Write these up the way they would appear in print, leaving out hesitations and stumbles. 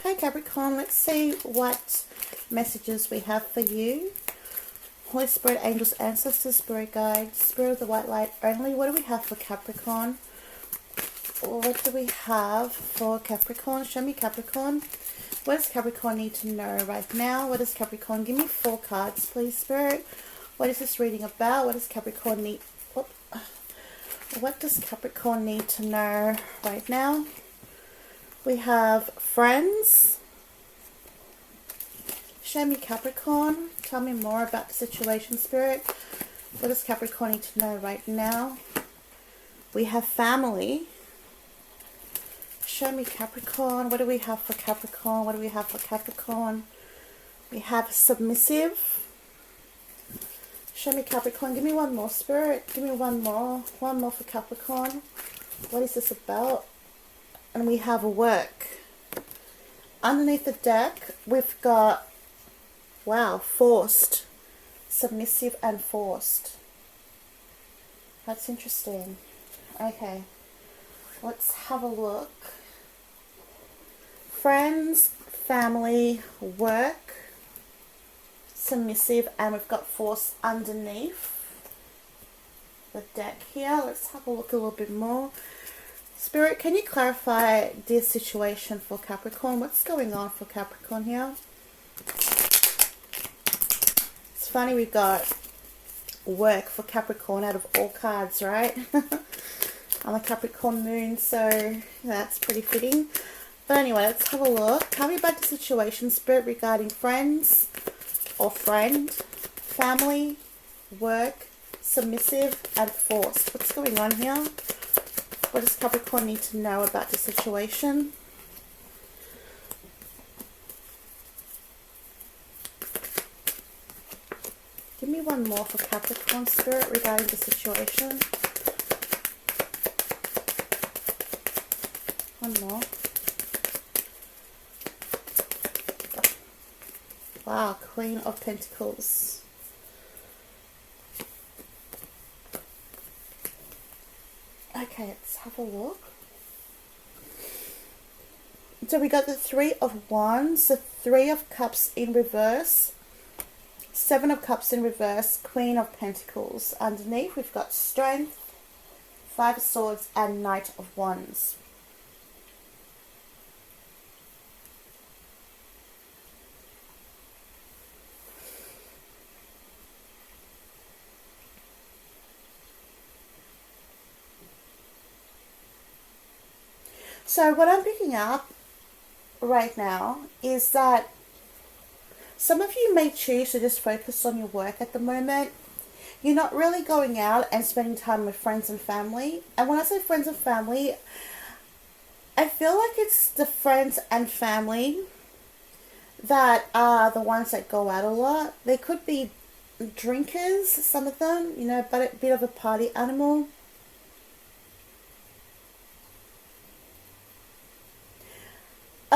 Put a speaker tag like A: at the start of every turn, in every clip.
A: Okay, Capricorn, let's see what messages we have for you. Holy Spirit, angels, ancestors, spirit guides, spirit of the white light only. What do we have for Capricorn? What do we have for Capricorn? Show me Capricorn. What does Capricorn need to know right now? What does Capricorn... Give me 4 cards, please, Spirit. What is this reading about? What does Capricorn need... What does Capricorn need to know right now? We have friends. Show me Capricorn. Tell me more about the situation, Spirit. What does Capricorn need to know right now? We have family. Show me Capricorn. What do we have for Capricorn? What do we have for Capricorn? We have submissive. Show me Capricorn. Give me one more, Spirit. Give me one more. One more for Capricorn. What is this about? And we have work. Underneath the deck, we've got, wow, forced. Submissive and forced. That's interesting. Okay. Let's have a look. Friends, family, work, submissive, and we've got force underneath the deck here. Let's have a look a little bit more. Spirit, can you clarify this situation for Capricorn? What's going on for Capricorn here? It's funny we've got work for Capricorn out of all cards, right? I'm a Capricorn moon, so that's pretty fitting. But anyway, let's have a look. Tell me about the situation, Spirit, regarding friends or friend, family, work, submissive, and forced. What's going on here? What does Capricorn need to know about the situation? Give me one more for Capricorn, Spirit, regarding the situation. One more. Wow, Queen of Pentacles. Okay, let's have a look. So we got the 3 of Wands, the 3 of Cups in reverse, 7 of Cups in reverse, Queen of Pentacles. Underneath we've got Strength, 5 of Swords, and Knight of Wands. So what I'm picking up right now is that some of you may choose to just focus on your work at the moment. You're not really going out and spending time with friends and family. And when I say friends and family, I feel like it's the friends and family that are the ones that go out a lot. They could be drinkers, some of them, you know, but a bit of a party animal.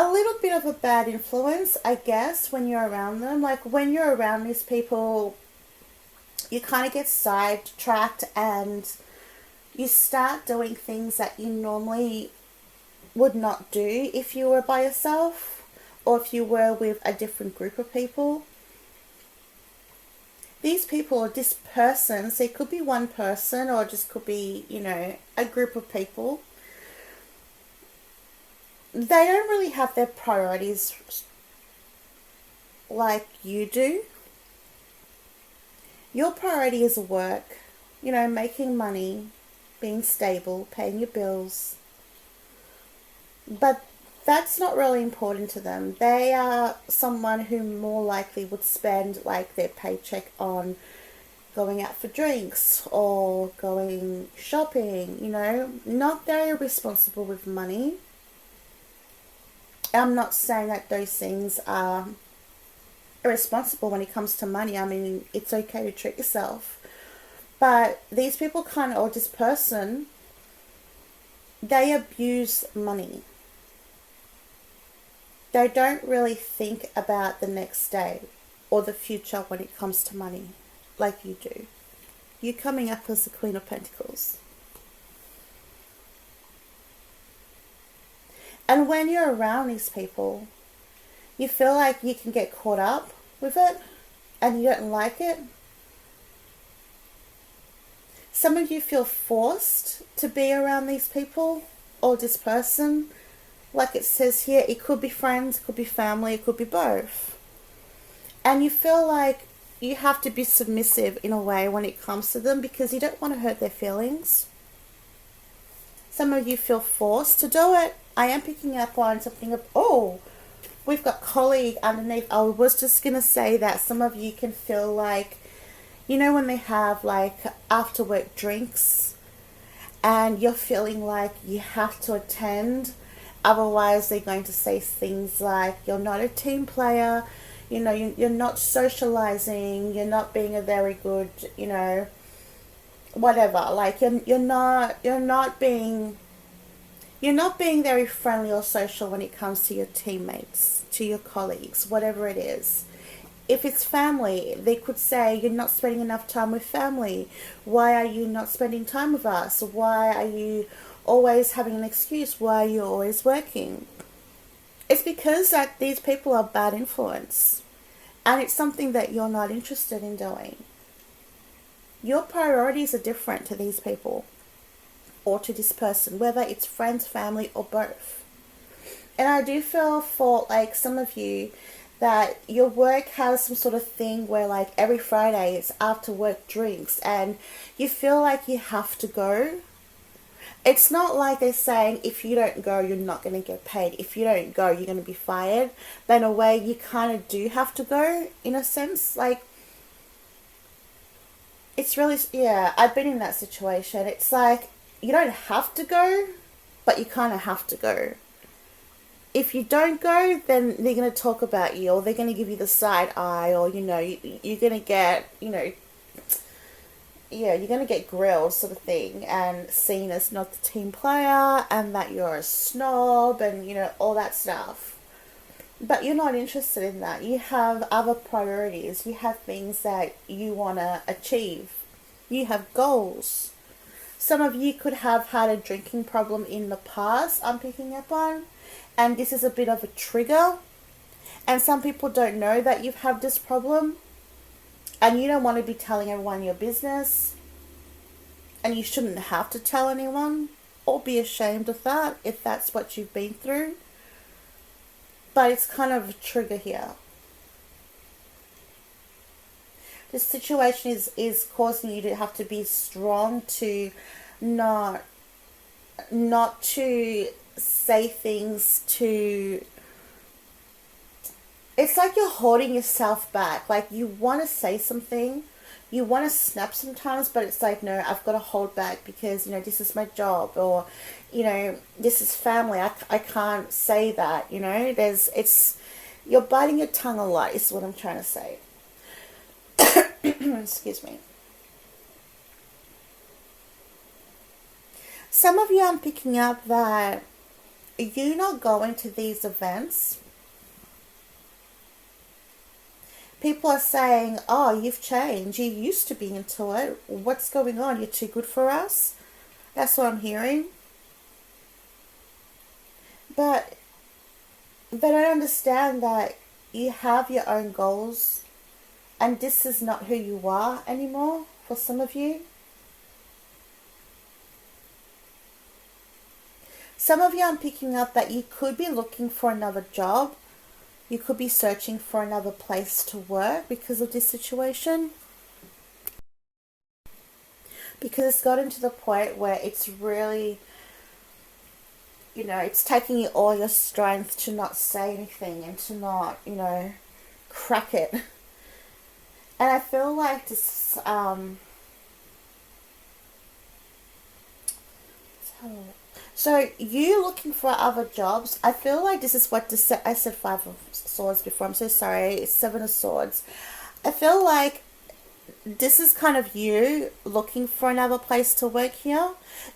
A: A little bit of a bad influence, I guess, when you're around them. Like, when you're around these people, you kind of get sidetracked and you start doing things that you normally would not do if you were by yourself or if you were with a different group of people. These people, or this person, so it could be one person or just could be, you know, a group of people. They don't really have their priorities like you do. Your priority is work, you know, making money, being stable, paying your bills. But that's not really important to them. They are someone who more likely would spend like their paycheck on going out for drinks or going shopping, you know, not very responsible with money. I'm not saying that those things are irresponsible when it comes to money. I mean, it's okay to treat yourself. But these people kind of, or this person, they abuse money. They don't really think about the next day or the future when it comes to money like you do. You coming up as the Queen of Pentacles. And when you're around these people, You feel like you can get caught up with it and you don't like it. Some of you feel forced to be around these people or this person. Like it says here, it could be friends, it could be family, it could be both. And you feel like you have to be submissive in a way when it comes to them because you don't want to hurt their feelings. Some of you feel forced to do it. I am picking up on something of, oh, we've got colleague underneath. I was just going to say that some of you can feel like, you know, when they have like after work drinks and you're feeling like you have to attend, otherwise they're going to say things like you're not a team player, you know, you're not socializing, you're not being a very good, you know, whatever. Like you're not being very friendly or social when it comes to your teammates, to your colleagues, whatever it is. If it's family, they could say you're not spending enough time with family. Why are you not spending time with us? Why are you always having an excuse? Why are you always working? It's because that these people are bad influence and it's something that you're not interested in doing. Your priorities are different to these people or to this person, whether it's friends, family, or both. And I do feel for like some of you that your work has some sort of thing where like every Friday it's after work drinks and you feel like you have to go. It's not like they're saying if you don't go you're not going to get paid, if you don't go you're going to be fired, but in a way you kind of do have to go in a sense. Like it's really, yeah, I've been in that situation. It's like you don't have to go, but you kind of have to go. If you don't go, then they're going to talk about you, or they're going to give you the side eye, or, you know, you're going to get, you know, yeah, you're going to get grilled sort of thing and seen as not the team player and that you're a snob and, you know, all that stuff. But you're not interested in that. You have other priorities. You have things that you want to achieve. You have goals. Some of you could have had a drinking problem in the past, I'm picking up on. And this is a bit of a trigger. And some people don't know that you've had this problem. And you don't want to be telling everyone your business. And you shouldn't have to tell anyone. Or be ashamed of that if that's what you've been through. But it's kind of a trigger here. This situation is causing you to have to be strong to not to say things to... It's like you're holding yourself back. Like you want to say something, you want to snap sometimes, but it's like, no, I've got to hold back because, you know, this is my job, or, you know, this is family. I can't say that, you know. You're biting your tongue a lot is what I'm trying to say. Excuse me. Some of you, I'm picking up that you're not going to these events. People are saying, oh, you've changed. You used to be into it. What's going on? You're too good for us. That's what I'm hearing. But I understand that you have your own goals. And this is not who you are anymore for some of you. Some of you, I'm picking up that you could be looking for another job. You could be searching for another place to work because of this situation. Because it's gotten to the point where it's really, you know, it's taking you all your strength to not say anything and to not, you know, crack it. And I feel like this, so you looking for other jobs, I feel like this is what I said 5 of Swords before, I'm so sorry, it's 7 of Swords. I feel like this is kind of you looking for another place to work here,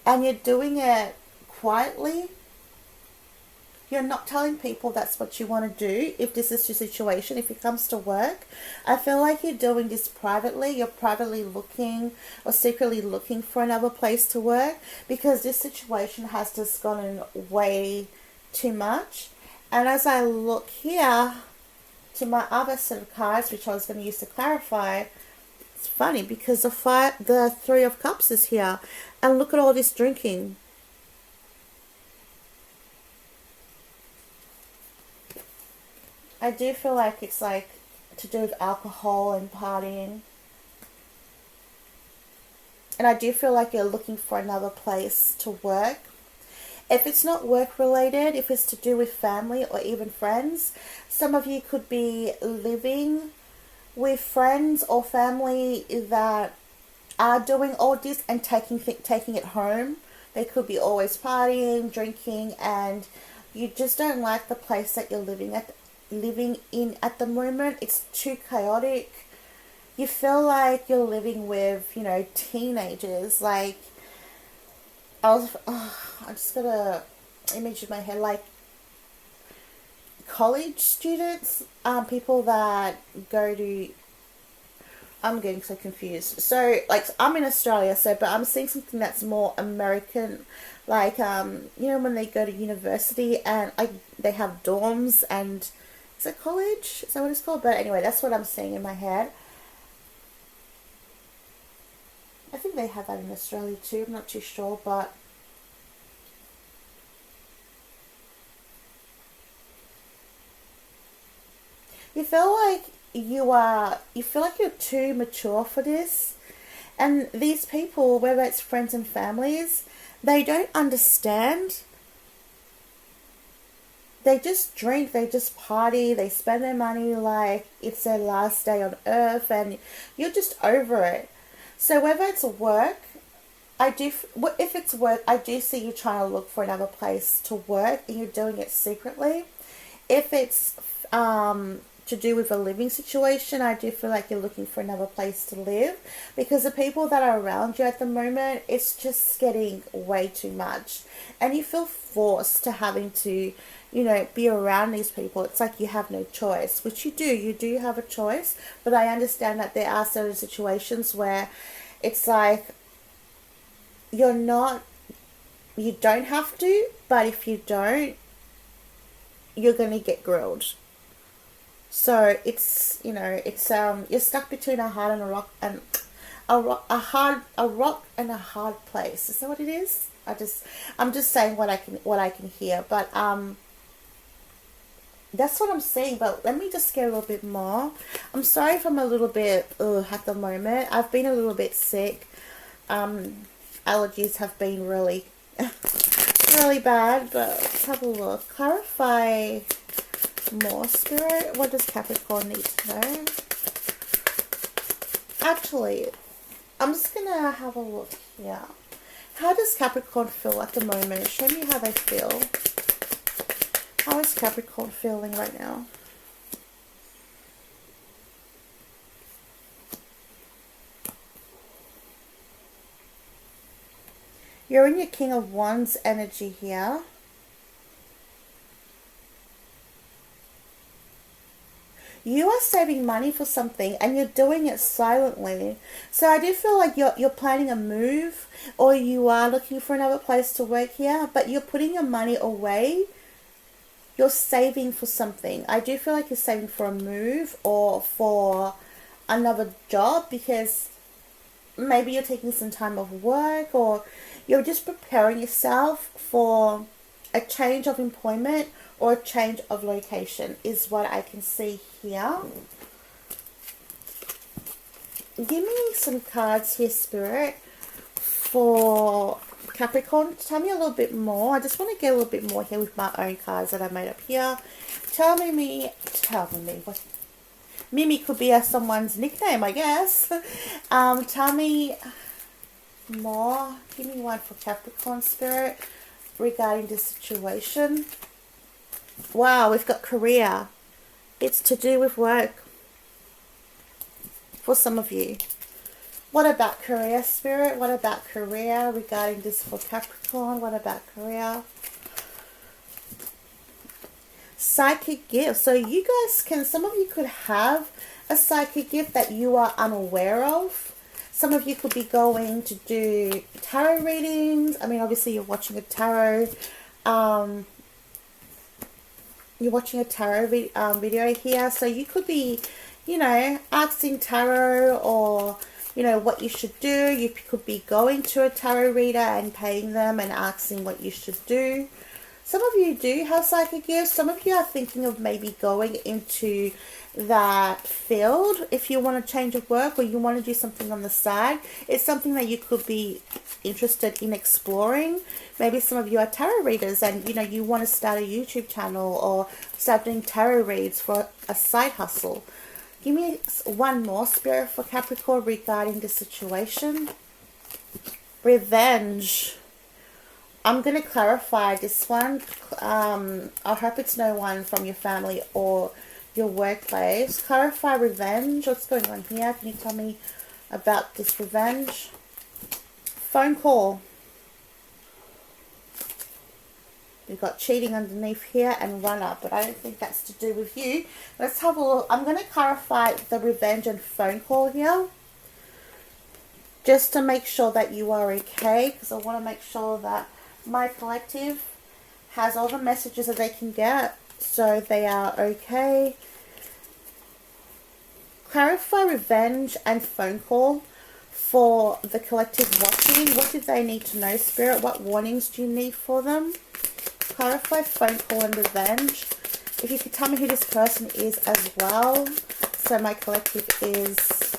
A: and you're doing it quietly. You're not telling people that's what you want to do if this is your situation, if it comes to work. I feel like you're doing this privately. You're privately looking or secretly looking for another place to work because this situation has just gotten way too much. And as I look here, to my other set of cards, which I was going to use to clarify. It's funny because the Three of Cups is here, and look at all this drinking. I do feel like it's like to do with alcohol and partying. And I do feel like you're looking for another place to work. If it's not work related, if it's to do with family or even friends, some of you could be living with friends or family that are doing all this and taking it home. They could be always partying, drinking, and you just don't like the place that you're living in at the moment. It's too chaotic. You feel like you're living with, teenagers. Like, I just got a image in my head, like college students, people that go to, I'm getting so confused. So, like, I'm in Australia, but I'm seeing something that's more American, like, when they go to university and they have dorms and, is it college? Is that what it's called? But anyway, that's what I'm seeing in my head. I think they have that in Australia too, I'm not too sure, but you feel like you're too mature for this. And these people, whether it's friends and families, they don't understand. They just drink, they just party, they spend their money like it's their last day on earth, and you're just over it. So whether it's work, if it's work, I do see you trying to look for another place to work and you're doing it secretly. If it's to do with a living situation, I do feel like you're looking for another place to live, because the people that are around you at the moment, it's just getting way too much, and you feel forced to having to, be around these people. It's like you have no choice, which you do have a choice, but I understand that there are certain situations where it's like you don't have to, but if you don't, you're going to get grilled. So it's, you're stuck between a hard and a rock, and a rock and a hard place. Is that what it is? I'm just saying what I can hear, but that's what I'm saying. But let me just get a little bit more. I'm sorry if I'm a little bit at the moment. I've been a little bit sick. Allergies have been really really bad, but let's have a look. Clarify more, Spirit. What does Capricorn need to know? Actually, I'm just gonna have a look here. How does Capricorn feel at the moment? Show me how they feel. How is Capricorn feeling right now? You're in your King of Wands energy here. You are saving money for something and you're doing it silently. So I do feel like you're planning a move, or you are looking for another place to work here, but you're putting your money away. You're saving for something. I do feel like you're saving for a move or for another job, because maybe you're taking some time off work, or you're just preparing yourself for a change of employment or a change of location, is what I can see here. Give me some cards here, Spirit, for Capricorn. Tell me a little bit more. I just want to get a little bit more here with my own cards that I made up here. Tell me what Mimi could be someone's nickname, I guess. Tell me more. Give me one for Capricorn, Spirit, regarding this situation. Wow, we've got career. It's to do with work for some of you. What about career, Spirit? What about career regarding this for Capricorn? What about career? Psychic gift. So you guys some of you could have a psychic gift that you are unaware of. Some of you could be going to do tarot readings. I mean, obviously you're watching a tarot. you're watching a tarot video here. So you could be, you know, asking tarot, or, you know, what you should do. You could be going to a tarot reader and paying them and asking what you should do. Some of you do have psychic gifts. Some of you are thinking of maybe going into that field if you want to change of work, or you want to do something on the side. It's something that you could be interested in exploring. Maybe some of you are tarot readers and, you know, you want to start a YouTube channel or start doing tarot reads for a side hustle. Give me one more, Spirit, for Capricorn regarding the situation. Revenge. I'm going to clarify this one. I hope it's no one from your family or your workplace. Clarify revenge. What's going on here? Can you tell me about this revenge? Phone call. We've got cheating underneath here and runner, but I don't think that's to do with you. Let's have a look. I'm going to clarify the revenge and phone call here, just to make sure that you are okay, because I want to make sure that my collective has all the messages that they can get, so they are okay. Clarify revenge and phone call for the collective watching. What do they need to know, Spirit? What warnings do you need for them? Clarify phone call and revenge. If you could tell me who this person is as well, so my collective is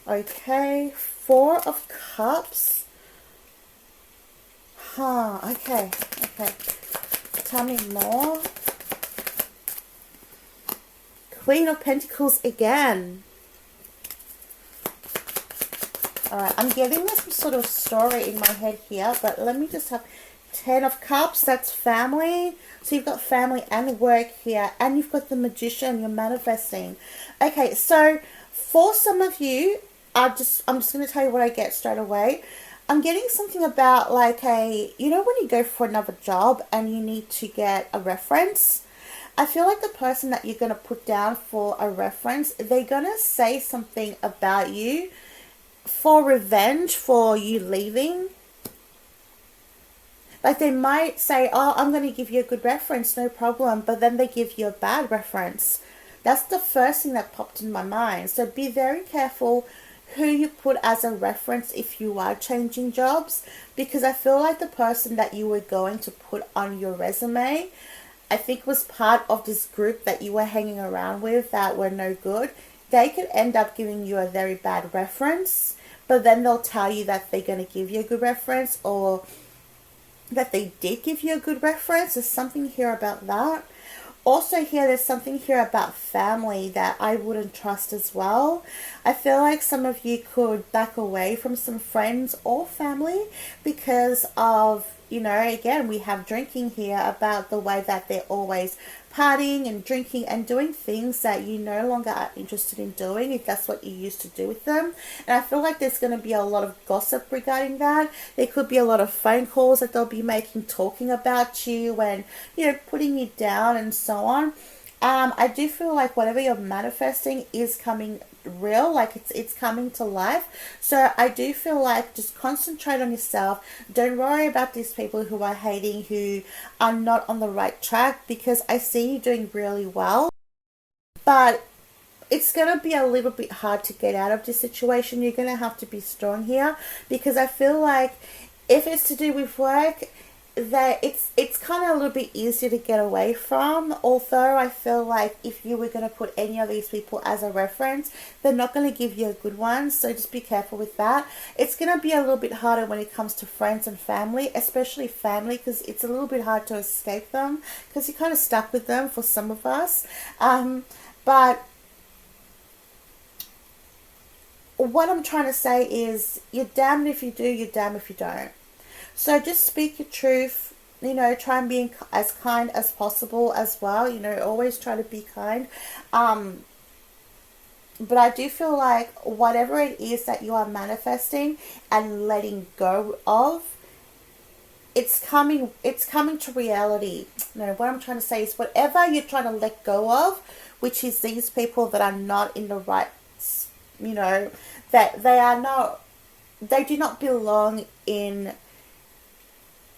A: okay. Four of Cups. Okay. Tell me more. Queen of Pentacles again. Alright, I'm getting some sort of story in my head here, but let me just have 10 of Cups. That's family. So you've got family and work here, and you've got the Magician. You're manifesting. Okay, so for some of you, I'm just going to tell you what I get straight away. I'm getting something about like you know, when you go for another job and you need to get a reference, I feel like the person that you're going to put down for a reference, they're going to say something about you for revenge for you leaving. Like they might say, oh, I'm going to give you a good reference, no problem, but then they give you a bad reference. That's the first thing that popped in my mind. So be very careful who you put as a reference if you are changing jobs, because I feel like the person that you were going to put on your resume, I think was part of this group that you were hanging around with that were no good. They could end up giving you a very bad reference, but then they'll tell you that they're going to give you a good reference, or that they did give you a good reference. There's something here about that. Also here, there's something here about family that I wouldn't trust as well. I feel like some of you could back away from some friends or family because of, you know, again, we have drinking here, about the way that they're always partying and drinking and doing things that you no longer are interested in doing, if that's what you used to do with them. And I feel like there's going to be a lot of gossip regarding that. There could be a lot of phone calls that they'll be making, talking about you and, you know, putting you down and so on. I do feel like whatever you're manifesting is coming real, like it's coming to life. So I do feel like just concentrate on yourself. Don't worry about these people who are hating, who are not on the right track, because I see you doing really well, but it's going to be a little bit hard to get out of this situation. You're going to have to be strong here, because I feel like if it's to do with work, that it's kind of a little bit easier to get away from. Although I feel like if you were going to put any of these people as a reference, they're not going to give you a good one, so just be careful with that. It's going to be a little bit harder when it comes to friends and family, especially family, because it's a little bit hard to escape them, because you're kind of stuck with them for some of us. But what I'm trying to say is, you're damned if you do, you're damned if you don't. So just speak your truth, you know, try and be as kind as possible as well, you know, always try to be kind. But I do feel like whatever it is that you are manifesting and letting go of, it's coming to reality. You know, what I'm trying to say is, whatever you're trying to let go of, which is these people that are not in the right, you know, that they do not belong in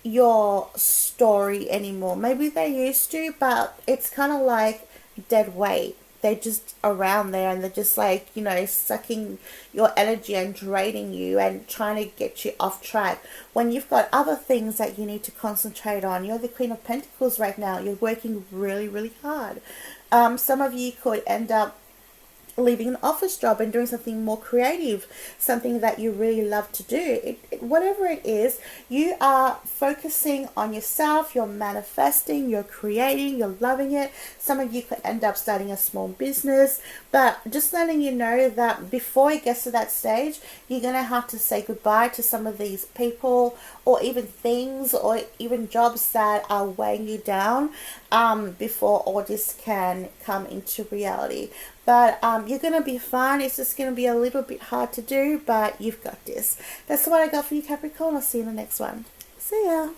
A: your story anymore. Maybe they used to, but it's kind of like dead weight. They're just around there and they're just like, you know, sucking your energy and draining you and trying to get you off track when you've got other things that you need to concentrate on. You're the Queen of Pentacles right now. You're working really, really hard. Some of you could end up leaving an office job and doing something more creative, something that you really love to do. Whatever it is, you are focusing on yourself, you're manifesting, you're creating, you're loving it. Some of you could end up starting a small business, but just letting you know that before it gets to that stage, you're going to have to say goodbye to some of these people or even things or even jobs that are weighing you down before all this can come into reality. But you're going to be fine. It's just going to be a little bit hard to do, but you've got this. That's what I got for you, Capricorn. I'll see you in the next one. See ya.